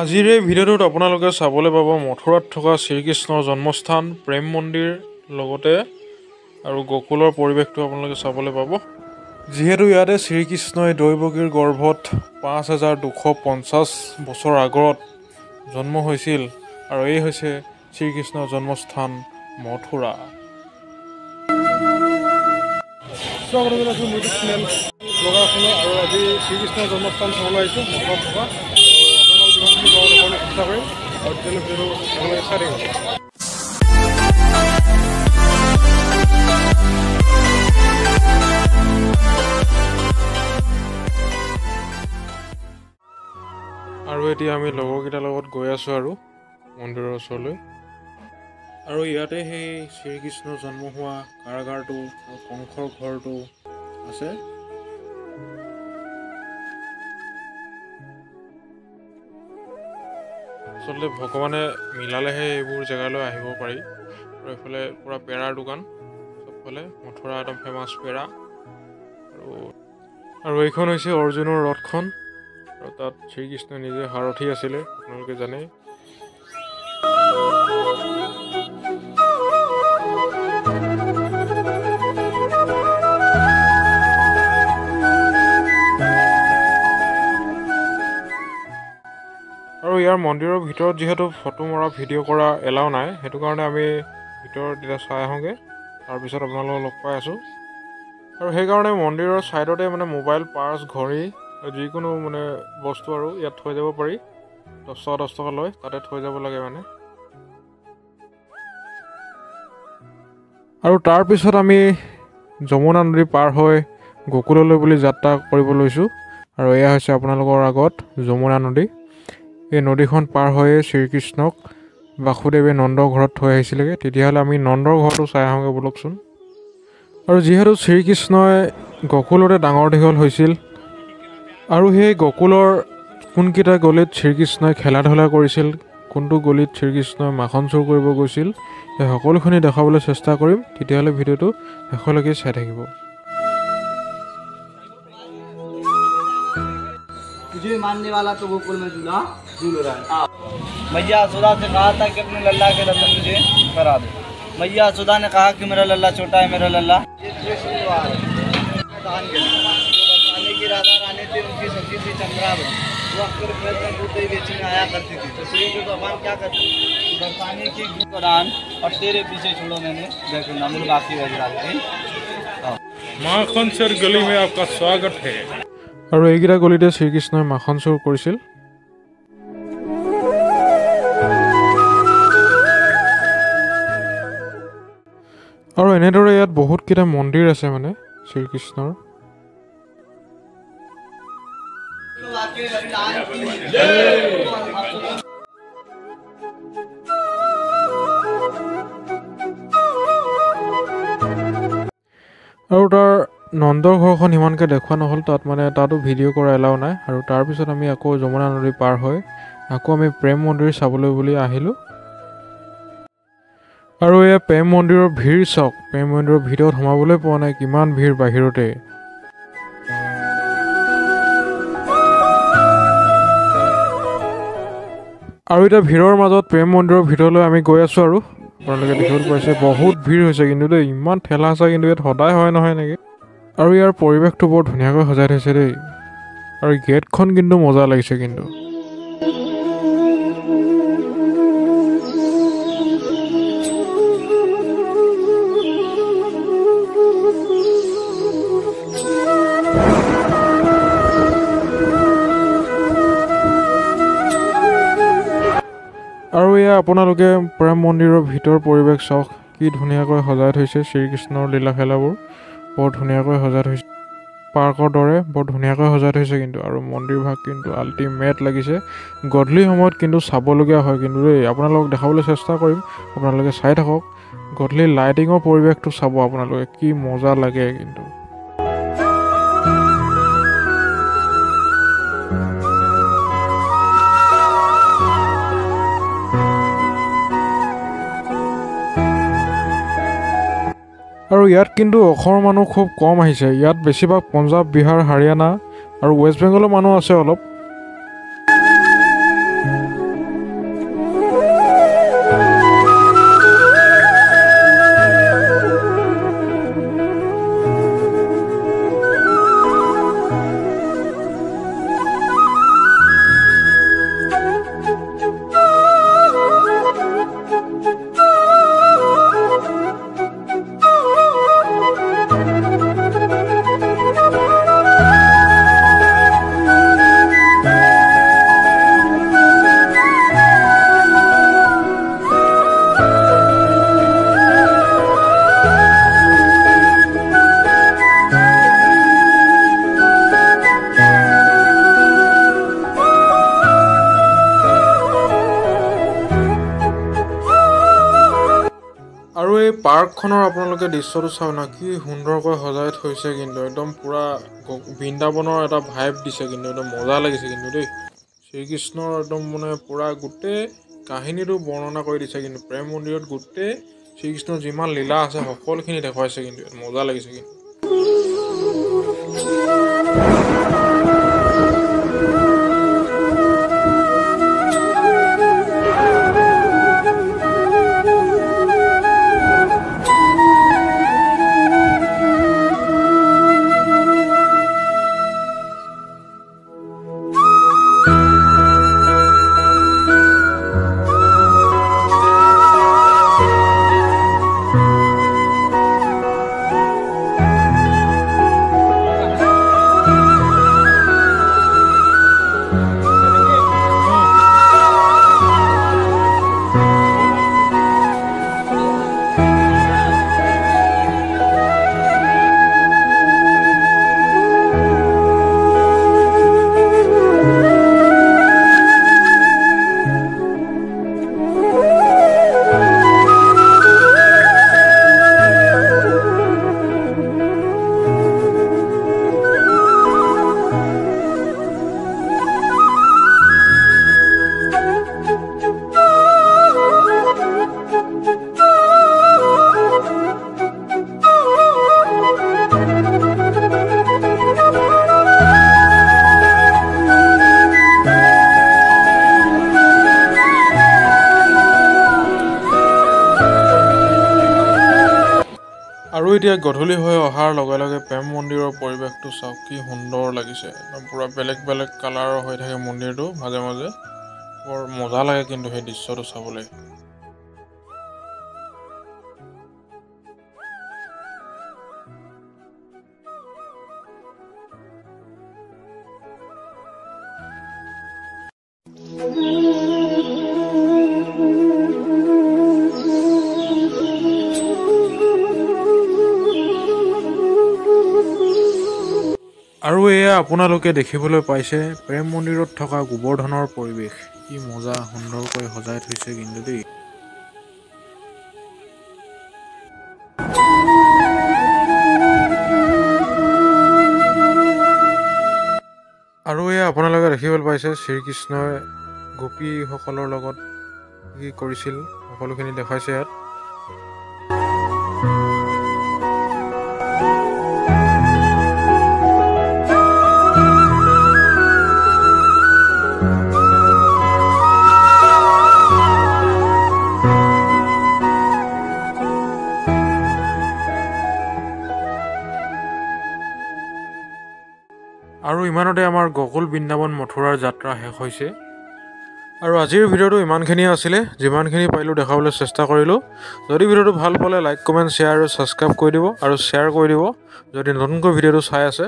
আজিৰ এই ভিডিঅ'টোত আপোনালোকে চাবলৈ পাব মথুৰাত থকা শ্ৰীকৃষ্ণৰ জন্মস্থান প্ৰেম মন্দিৰ লগতে আৰু গোকুলৰ পৰিৱেশটো আপোনালোকে চাবলৈ পাব। যিহেতু ইয়াতে শ্ৰীকৃষ্ণই দৈৱকীৰ গৰ্ভত 5250 বছৰ আগত জন্ম হৈছিল আৰু এই হৈছে শ্ৰীকৃষ্ণৰ জন্মস্থান মথুৰা। আৰু আজি শ্ৰীকৃষ্ণৰ জন্মস্থান চাবলৈ আহিছোঁ মথুৰাত থকা। চেষ্টা কৰিম আৰু তেওঁলোকে চাই থাকিব। আৰু এতিয়া আমি লগৰকেইটাৰ লগত গৈ আছোঁ আৰু মন্দিৰৰ ওচৰলৈ। আৰু ইয়াতে সেই শ্ৰীকৃষ্ণৰ জন্ম হোৱা কাৰাগাৰটো আৰু কংসৰ ঘৰটো আছে। আচলতে ভগৱানে মিলালেহে এইবোৰ জেগালৈ আহিব পাৰি। আৰু এইফালে পূৰা পেৰাৰ দোকান চবফালে, মথুৰা একদম ফেমাছ পেৰা। আৰু এইখন হৈছে অৰ্জুনৰ ৰথখন আৰু তাত শ্ৰীকৃষ্ণ নিজে সাৰথি আছিলে, আপোনালোকে জানে। আৰু ইয়াৰ মন্দিৰৰ ভিতৰত যিহেতু ফটো মৰা ভিডিঅ' কৰা এলাও নাই, সেইটো কাৰণে আমি ভিতৰত এতিয়া চাই আহোঁগৈ, তাৰপিছত আপোনালোকক লগ পাই আছোঁ। আৰু সেইকাৰণে মন্দিৰৰ ছাইডতে মোবাইল, পাৰ্চ, ঘড়ী যিকোনো বস্তু আৰু ইয়াত থৈ যাব পাৰি। 10 টকা লয়, তাতে থৈ যাব লাগে আৰু তাৰপিছত আমি যমুনা নদী পাৰ হৈ গোকুললৈ বুলি যাত্ৰা কৰিব লৈছোঁ। আৰু এয়া হৈছে আপোনালোকৰ আগত যমুনা নদী। এই নদীখন পাৰ হৈয়ে শ্ৰীকৃষ্ণক বাসুদেৱে নন্দৰ ঘৰত থৈ আহিছিলেগৈ। তেতিয়াহ'লে আমি নন্দৰ ঘৰটো চাই আহোঁগৈ ব'লকচোন। আৰু যিহেতু শ্ৰীকৃষ্ণই গোকুলতে ডাঙৰ দীঘল হৈছিল আৰু সেই গোকুলৰ কোনকেইটা গলিত শ্ৰীকৃষ্ণই খেলা ধূলা কৰিছিল, কোনটো গলিত শ্ৰীকৃষ্ণই মাখন চুৰ কৰিব গৈছিল, সেই সকলোখিনি দেখাবলৈ চেষ্টা কৰিম। তেতিয়াহ'লে ভিডিঅ'টো শেষলৈকে চাই থাকিব। तुझे मानने वाला तो गोकुल में झूला झूल रहा है। मैया सुधा से कहा था कि अपने लल्ला के दर्शन मुझे करा दो। मैया सुधा ने कहा कि मेरा लल्ला छोटा है, मेरा लल्ला बरसाने की राधा रानी थी, उनकी सखी थी चंद्रावती। वो अक्सर खेत में दूध दही बेचने आया करती थी। तो श्री जी भगवान क्या करते बरसाने की दौरान और तेरे पीछे छोड़ो मैंने देखो नमूल बाकी वजराती। माखन सर गली में आपका स्वागत है। আৰু এইকেইটা গলিতে শ্ৰীকৃষ্ণই মাখন চুৰ কৰিছিল। আৰু এনেদৰে ইয়াত বহুতকেইটা মন্দিৰ আছে শ্ৰীকৃষ্ণৰ। আৰু তাৰ নন্দৰ ঘৰখন ইমানকৈ দেখুওৱা নহ'ল, তাতো ভিডিঅ' কৰা এলাও নাই। আৰু তাৰপিছত আমি আকৌ যমুনা নদী পাৰ হৈ আকৌ আমি প্ৰেম মন্দিৰ চাবলৈ বুলি আহিলোঁ। আৰু এয়া প্ৰেম মন্দিৰৰ ভিৰ চাওক, প্ৰেম মন্দিৰৰ ভিতৰত সোমাবলৈ পোৱা নাই, কিমান ভিৰ বাহিৰতে। আৰু এতিয়া ভিৰৰ মাজত প্ৰেম মন্দিৰৰ ভিতৰলৈ আমি গৈ আছোঁ। আৰু আপোনালোকে দেখিবলৈ পাইছে বহুত ভিৰ হৈছে, কিন্তু দেই ইমান ঠেলা আছে, কিন্তু ইয়াত সদায় হয় নহয় এনেকৈ। আৰু ইয়াৰ পৰিৱেশটো বৰ ধুনীয়াকৈ সজাই থৈছে দেই। আৰু গেটখন কিন্তু মজা লাগিছে কিন্তু। আৰু এয়া আপোনালোকে প্ৰেম মন্দিৰৰ ভিতৰ পৰিৱেশ চাওক, কি ধুনীয়াকৈ সজাই থৈছে। শ্ৰীকৃষ্ণৰ লীলা খেলাবোৰ বৰ ধুনীয়াকৈ সজাই থৈছে, পাৰ্কৰ দৰে বৰ ধুনীয়াকৈ সজাই থৈছে কিন্তু। আৰু মন্দিৰ ভাগ কিন্তু আল্টিমেট লাগিছে। গধূলি সময়ত কিন্তু চাবলগীয়া হয় কিন্তু দেই, আপোনালোকক দেখাবলৈ চেষ্টা কৰিম, আপোনালোকে চাই থাকক। গধূলি লাইটিঙৰ পৰিৱেশটো চাব আপোনালোকে, কি মজা লাগে কিন্তু। আৰু ইয়াত কিন্তু অসমৰ মানুহ খুব কম আহিছে। ইয়াত বেছিভাগ পঞ্জাৱ, বিহাৰ, হাৰিয়ানা আৰু ৱেষ্ট বেংগলৰ মানুহ আছে অলপ। আৰু এই পাৰ্কখনৰ আপোনালোকে দৃশ্যটো চাওক না, কি সুন্দৰকৈ সজাই থৈছে, কিন্তু একদম পুৰা বৃন্দাবনৰ এটা ভাইব দিছে, কিন্তু একদম মজা লাগিছে কিন্তু দেই। শ্ৰীকৃষ্ণৰ একদম মানে পুৰা গোটেই কাহিনীটো বৰ্ণনা কৰি দিছে, কিন্তু প্ৰেম মন্দিৰত গোটেই শ্ৰীকৃষ্ণৰ যিমান লীলা আছে সকলোখিনি দেখুৱাইছে, কিন্তু মজা লাগিছে কিন্তু। আৰু এতিয়া গধূলি হৈ অহাৰ লগে লগে প্ৰেম মন্দিৰৰ পৰিৱেশটো চাওক, কি সুন্দৰ লাগিছে। একদম পুৰা বেলেগ বেলেগ কালাৰৰ হৈ থাকে মন্দিৰটো মাজে মাজে, বৰ মজা লাগে কিন্তু সেই দৃশ্যটো চাবলৈ। আৰু এয়া আপোনালোকে দেখিবলৈ পাইছে প্ৰেম মন্দিৰত থকা গোবৰ্ধনৰ পৰিৱেশ, কি মজা সুন্দৰকৈ সজাই থৈছে কিন্তু দেই। আৰু এয়া আপোনালোকে দেখিবলৈ পাইছে শ্ৰীকৃষ্ণই গোপীসকলৰ লগত কি কৰিছিল, সকলোখিনি দেখাইছে ইয়াত। আৰু ইমানতে আমাৰ গকুল বৃন্দাবন মথুৰাৰ যাত্ৰা শেষ হৈছে। আৰু আজিৰ ভিডিঅ'টো ইমানখিনিয়ে আছিলে, যিমানখিনি পাৰিলোঁ দেখাবলৈ চেষ্টা কৰিলোঁ। যদি ভিডিঅ'টো ভাল পালে লাইক কমেণ্ট শ্বেয়াৰ আৰু ছাবস্ক্ৰাইব কৰি দিব, আৰু শ্বেয়াৰ কৰি দিব যদি নতুনকৈ ভিডিঅ'টো চাই আছে।